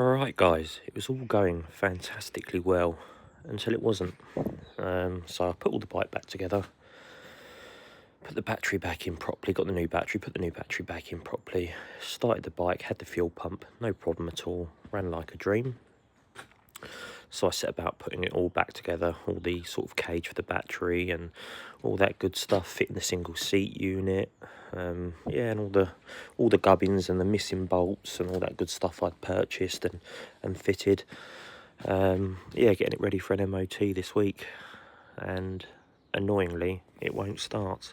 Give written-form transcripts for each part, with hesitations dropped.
Alright guys, it was all going fantastically well until it wasn't. So I put all the bike back together, put the battery back in properly, got the new battery, put the new battery back in properly, started the bike, had the fuel pump, no problem at all, ran like a dream. So I set about putting it all back together, all the sort of cage for the battery and all that good stuff, fitting the single seat unit, yeah, and all the gubbins and the missing bolts and all that good stuff I'd purchased and fitted. Yeah, getting it ready for an MOT this week, and annoyingly it won't start.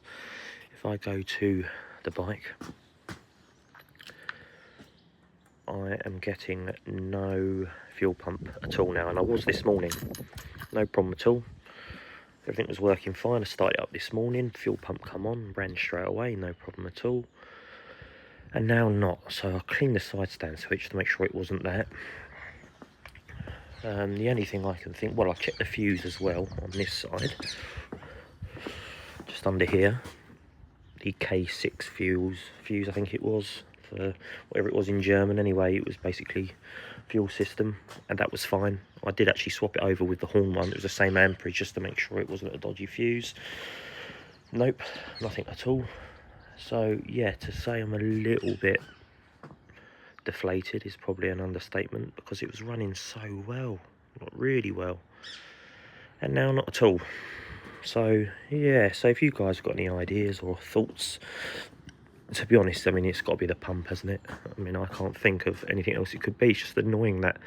If I go to the bike, I am getting no fuel pump at all now, and I was this morning, no problem at all. Everything was working fine. I started it up this morning, fuel pump come on, ran straight away, no problem at all. And now not, so I cleaned the side stand switch to make sure it wasn't that. The only thing I can think, well, I checked the fuse as well on this side, just under here, the K6 fuse I think it was, for whatever it was in German. Anyway, it was basically fuel system, and that was fine. I did actually swap it over with the horn one. It was the same amperage, just to make sure it wasn't a dodgy fuse. Nope, nothing at all. So yeah, to say I'm a little bit deflated is probably an understatement, because it was running so well, not really well, and now not at all. So yeah, so if you guys have got any ideas or thoughts, to be honest, I mean, it's got to be the pump, hasn't it? I mean, I can't think of anything else it could be. It's just annoying that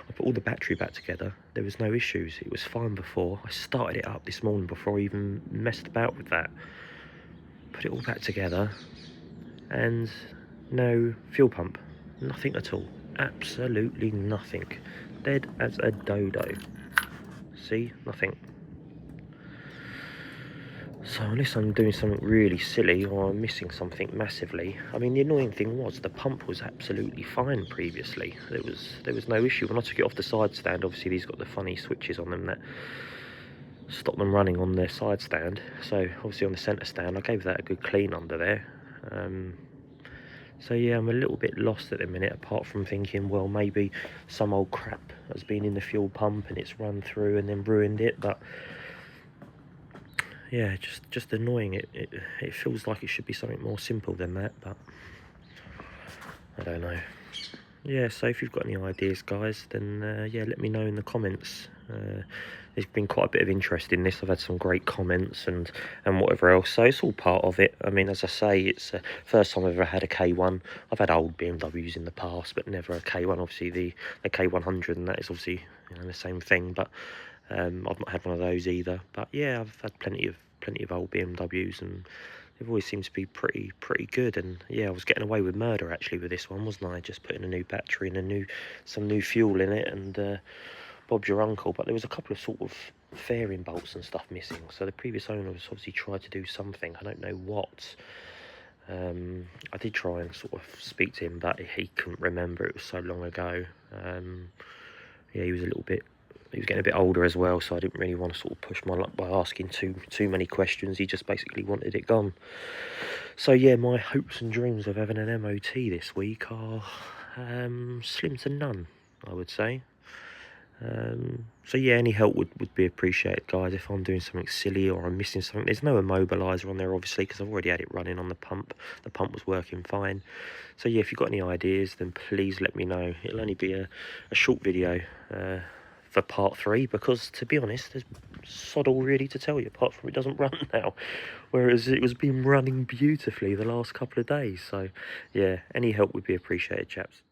I put all the battery back together. There was no issues. It was fine before. I started it up this morning before I even messed about with that. Put it all back together, and no fuel pump. Nothing at all. Absolutely nothing. Dead as a dodo. See? Nothing. So unless I'm doing something really silly or I'm missing something massively. I mean, the annoying thing was the pump was absolutely fine previously. There was no issue. When I took it off the side stand, obviously these got the funny switches on them that stop them running on their side stand. So obviously on the centre stand, I gave that a good clean under there. So yeah, I'm a little bit lost at the minute, apart from thinking, well, maybe some old crap has been in the fuel pump and it's run through and then ruined it. But yeah, just annoying. It feels like it should be something more simple than that, but I don't know. Yeah, so if you've got any ideas, guys, then yeah, let me know in the comments. There's been quite a bit of interest in this. I've had some great comments and whatever else, so it's all part of it. I mean, as I say, it's the first time I've ever had a K1. I've had old BMWs in the past, but never a K1. Obviously the K100, and that is obviously, you know, the same thing, but I've not had one of those either. But yeah, I've had plenty of old BMWs, and they've always seemed to be pretty good. And yeah, I was getting away with murder actually with this one, wasn't I? Just putting a new battery and some new fuel in it, and Bob's your uncle. But there was a couple of sort of fairing bolts and stuff missing, so the previous owner was obviously tried to do something, I don't know what. I did try and sort of speak to him, but he couldn't remember, it was so long ago. Yeah, he was getting a bit older as well, so I didn't really want to sort of push my luck by asking too many questions. He just basically wanted it gone. So yeah, my hopes and dreams of having an MOT this week are slim to none, I would say. So yeah, any help would be appreciated, guys. If I'm doing something silly or I'm missing something, there's no immobiliser on there, obviously, because I've already had it running on the pump. The pump was working fine. So yeah, if you've got any ideas, then please let me know. It'll only be a short video for part 3, because to be honest, there's sod all really to tell you, apart from it doesn't run now, whereas it was been running beautifully the last couple of days. So yeah, any help would be appreciated, chaps.